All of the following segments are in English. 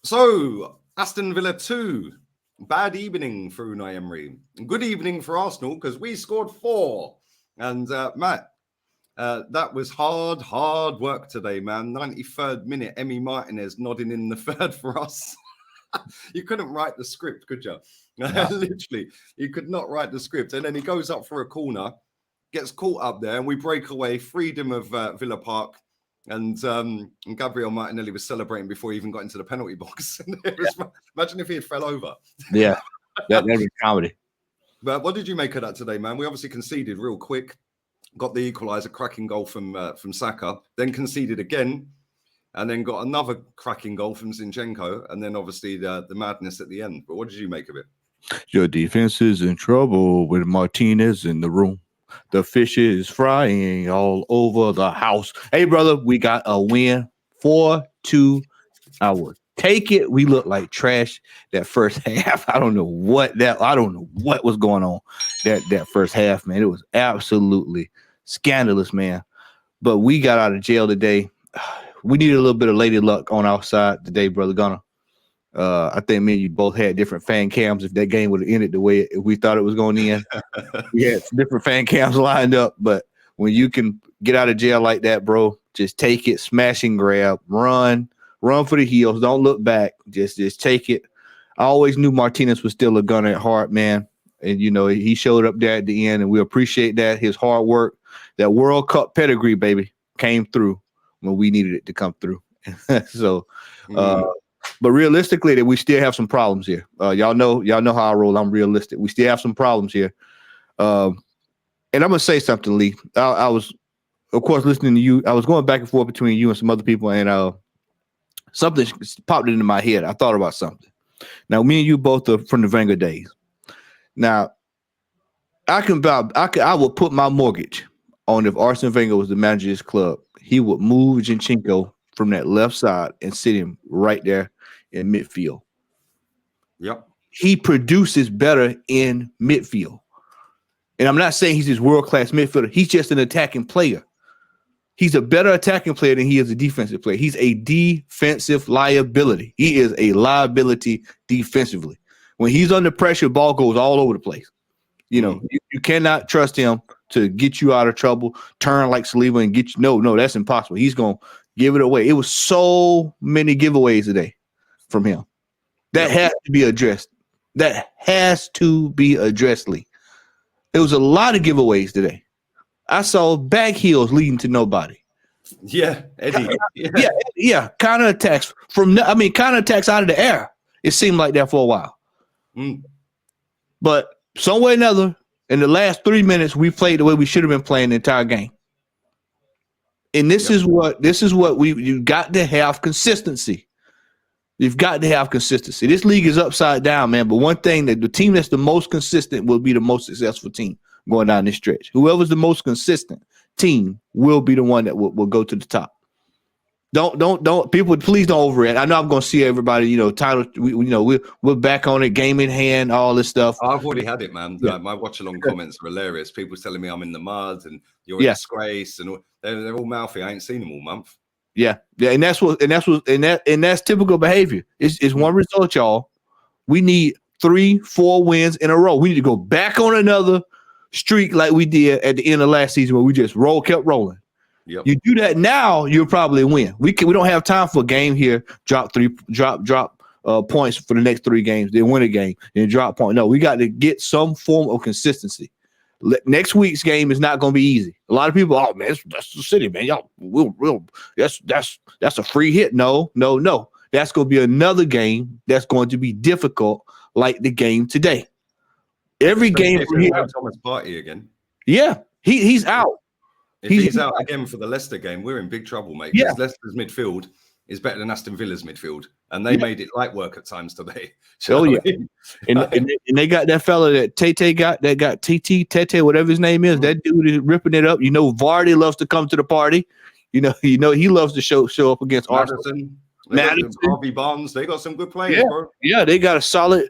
So, Aston Villa 2. Bad evening for Unai Emery. Good evening for Arsenal because we scored 4. And Matt, that was hard work today, man. 93rd minute, Emi Martinez nodding in the third for us. You couldn't write the script, could you? No. Literally, you could not write the script. And then he goes up for a corner, gets caught up there, and we break away. Freedom of Villa Park. And Gabriel Martinelli was celebrating before he even got into the penalty box. Imagine if he had fell over. Yeah, that'd be comedy. But what did you make of that today, man? We obviously conceded real quick, got the equaliser, cracking goal from Saka, then conceded again, and then got another cracking goal from Zinchenko, and then obviously the madness at the end. But what did you make of it? Your defense is in trouble with Martinez in the room. The fish is frying all over the house. Hey, brother, we got a win. 4-2. I would take it. We look like trash that first half. I don't know what was going on that first half, man. It was absolutely scandalous, man. But we got out of jail today. We needed a little bit of lady luck on our side today, brother Gunner. I think me and you both had different fan cams. If that game would have ended the way we thought it was going to end, we had different fan cams lined up. But when you can get out of jail like that, bro, just take it, smash and grab, run for the heels. Don't look back. Just take it. I always knew Martinez was still a gunner at heart, man. And, you know, he showed up there at the end, and we appreciate that. His hard work, that World Cup pedigree, baby, came through when we needed it to come through. So, but realistically, that we still have some problems here. Y'all know how I roll. I'm realistic. We still have some problems here. And I'm gonna say something, Lee. I was, of course, listening to you. I was going back and forth between you and some other people, and something popped into my head. I thought about something. Now, me and you both are from the Wenger days. Now, I would put my mortgage on if Arsene Wenger was the manager of this club, he would move Zinchenko from that left side and sit him right there in midfield. Yep. He produces better in midfield. And I'm not saying he's this world-class midfielder. He's just an attacking player. He's a better attacking player than he is a defensive player. He's a defensive liability. He is a liability defensively. When he's under pressure, ball goes all over the place. You know, you cannot trust him to get you out of trouble, turn like Saliba and get you. No, that's impossible. He's going to give it away. It was so many giveaways today from him. That has to be addressed. That has to be addressed, Lee. There was a lot of giveaways today. I saw back heels leading to nobody. Yeah, Eddie. Yeah. Counter attacks counter attacks out of the air. It seemed like that for a while. But some way or another, in the last 3 minutes, we played the way we should have been playing the entire game. And this is what you got to have consistency. You've got to have consistency. This league is upside down, man. But one thing, that the team that's the most consistent will be the most successful team going down this stretch. Whoever's the most consistent team will be the one that will go to the top. Don't people, please don't overreact. I know I'm going to see everybody, title. We're back on it, game in hand, all this stuff. I've already had it, man. Yeah. My watch along comments are hilarious. People telling me I'm in the mud and you're a disgrace, and they're all mouthy. I ain't seen them all month. Yeah, and that's typical behavior. It's one result, y'all. We need 3-4 wins in a row. We need to go back on another streak like we did at the end of last season, where we just kept rolling. Yep. You do that now, you'll probably win. We don't have time for a game here. Drop points for the next 3 games. Then win a game and drop point. No, we got to get some form of consistency. Next week's game is not going to be easy. A lot of people, oh man, that's the City, man. Y'all, that's a free hit. No. That's going to be another game that's going to be difficult, like the game today. Every game from here. Thomas Partey again. Yeah, he's out. If he's out again for the Leicester game, we're in big trouble, mate. Because Leicester's midfield is better than Aston Villa's midfield, and they made it light work at times today. And they got that fella that got Tete, whatever his name is. That dude is ripping it up. Vardy loves to come to the party. He loves to show up against Arsenal. Madison, Harvey Barnes, they got some good players, bro. Yeah, they got a solid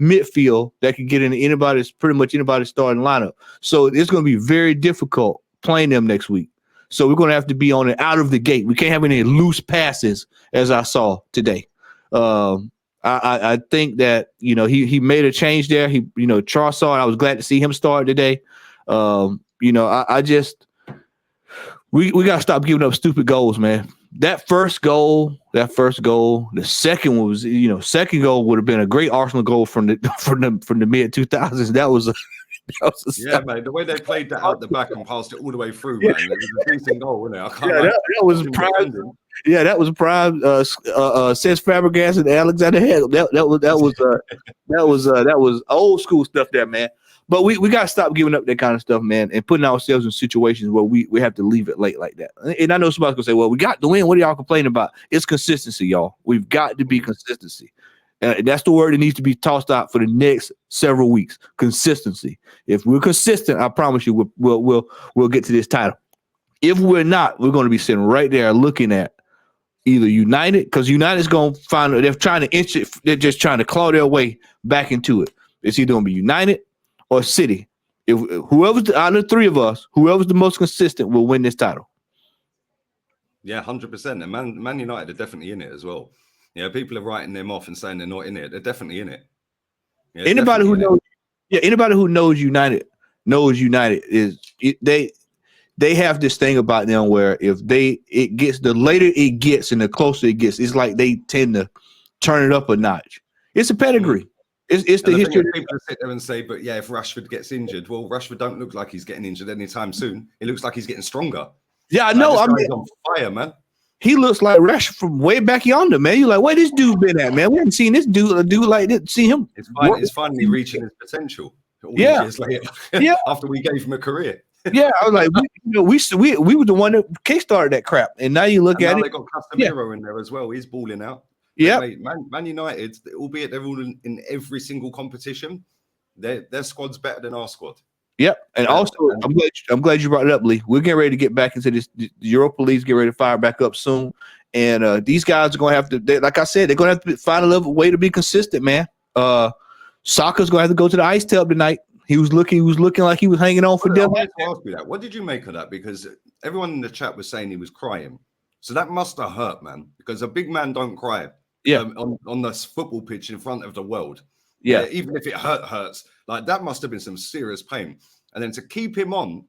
midfield that can get into pretty much anybody's starting lineup. So it's going to be very difficult playing them next week. So we're going to have to be on it out of the gate. We can't have any loose passes, as I saw today. I think that he made a change there. Charles saw it. I was glad to see him start today. I just we got to stop giving up stupid goals, man. That first goal, the second one was, second goal would have been a great Arsenal goal from the mid 2000s. That was yeah, mate. The way they played that out the back and passed it all the way through, man. It was a decent goal, wasn't it? I can't that was prime. Yeah, that was prime. Says Fabregas and Alexander Hegel. That was old school stuff there, man. But we got to stop giving up that kind of stuff, man, and putting ourselves in situations where we have to leave it late like that. And I know somebody's gonna say, "Well, we got the win. What are y'all complaining about?" It's consistency, y'all. We've got to be consistency. That's the word that needs to be tossed out for the next several weeks. Consistency. If we're consistent, I promise you, we'll get to this title. If we're not, we're going to be sitting right there looking at either United, because United's going to find they're trying to inch it. They're just trying to claw their way back into it. It's either going to be United or City. If whoever's out of the three of us, whoever's the most consistent will win this title. Yeah, 100%. And Man United are definitely in it as well. Yeah, people are writing them off and saying they're not in it. They're definitely in it. Yeah, anybody who knows United knows United is they have this thing about them where the later it gets and the closer it gets, it's like they tend to turn it up a notch. It's a pedigree. It's the history. People sit there and say, but yeah, if Rashford gets injured, well, Rashford don't look like he's getting injured anytime soon. It looks like he's getting stronger. Yeah, I know. I mean, he's on fire, man. He looks like Rashford from way back yonder, man. You're like, where this dude been at, man? We haven't seen this dude like this. See him? It's finally reaching his potential. Yeah. Years later. Yeah. After we gave him a career. Yeah, I was like, we were the one that kickstarted that crap, and now you look at it. They got Casemiro in there as well. He's balling out. Yeah, Man United, albeit they're all in every single competition, their squad's better than our squad. Yep, and also I'm glad you brought it up, Lee. We're getting ready to get back into this. The Europa League's getting ready to fire back up soon, and these guys are going to have to. Like I said, they're going to have to find a way to be consistent, man. Saka's going to have to go to the ice tub tonight. He was looking like he was hanging on for dear life. I ask you that. What did you make of that? Because everyone in the chat was saying he was crying, so that must have hurt, man. Because a big man don't cry. Yeah, on this football pitch in front of the world. Yeah, even if it hurts. Like that must have been some serious pain. And then to keep him on,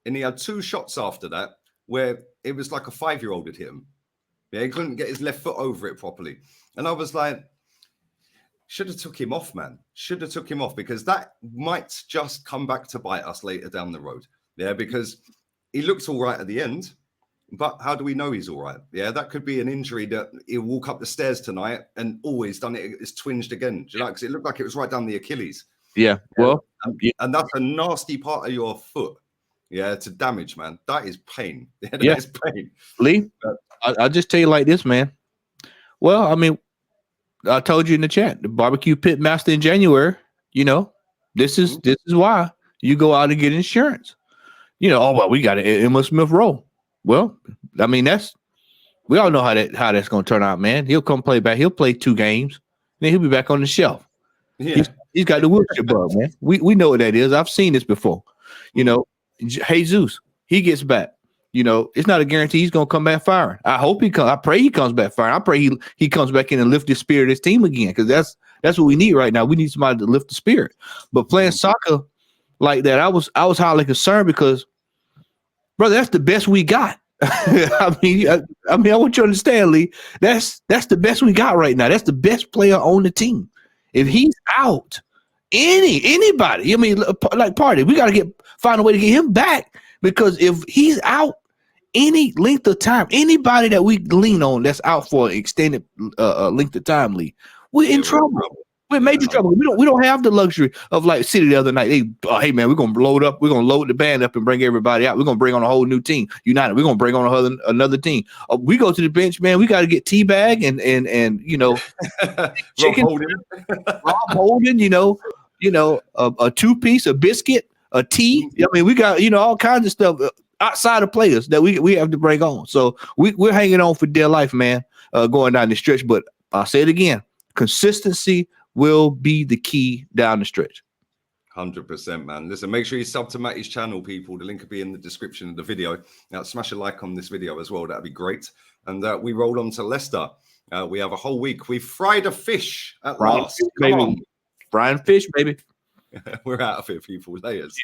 and he had 2 shots after that where it was like a 5-year-old had hit him. Yeah, he couldn't get his left foot over it properly. And I was like, should have took him off, man. Should have took him off, because that might just come back to bite us later down the road. Yeah, because he looks all right at the end. But how do we know he's all right? Yeah, that could be an injury that he'll walk up the stairs tonight and always done it. It's twinged again. Do you know? Because it looked like it was right down the Achilles. Yeah. Well, and that's a nasty part of your foot. Yeah, to damage, man. That is pain. That is pain. Lee, I'll just tell you like this, man. Well, I mean, I told you in the chat, the barbecue pit master in January. This is why you go out and get insurance. Oh well, we got an Emma Smith Rowe. Well, I mean, we all know how that's going to turn out, man. He'll come play back. He'll play 2 games, then he'll be back on the shelf. Yeah. He's got the wheelchair bug, man. We know what that is. I've seen this before. Jesus, he gets back. It's not a guarantee he's going to come back firing. I hope he comes. I pray he comes back firing. I pray he comes back in and lift the spirit of his team again, because that's what we need right now. We need somebody to lift the spirit. But playing soccer like that, I was highly concerned because, brother, that's the best we got. I mean, I want you to understand, Lee. That's the best we got right now. That's the best player on the team. If he's out, anybody, I mean, like Party, we got to find a way to get him back, because if he's out any length of time, anybody that we lean on that's out for an extended length of time, Lee, we're in trouble. We're in major trouble. We don't have the luxury of like City the other night. Hey man, we're gonna load up. We're gonna load the band up and bring everybody out. We're gonna bring on a whole new team. United. We're gonna bring on another team. We go to the bench, man. We got to get Teabag and chicken. Rob Holding. A 2-piece, a biscuit, a tea. I mean, we got all kinds of stuff outside of players that we have to bring on. So we're hanging on for dear life, man. Going down the stretch, but I'll say it again: consistency will be the key down the stretch. 100%, man. Listen, make sure you sub to Matty's channel, people. The link will be in the description of the video. Now, smash a like on this video as well. That'd be great. And we roll on to Leicester. We have a whole week. We've fried a fish at last. Come on. Frying fish, baby. We're out of here, people. Layers. Cheers.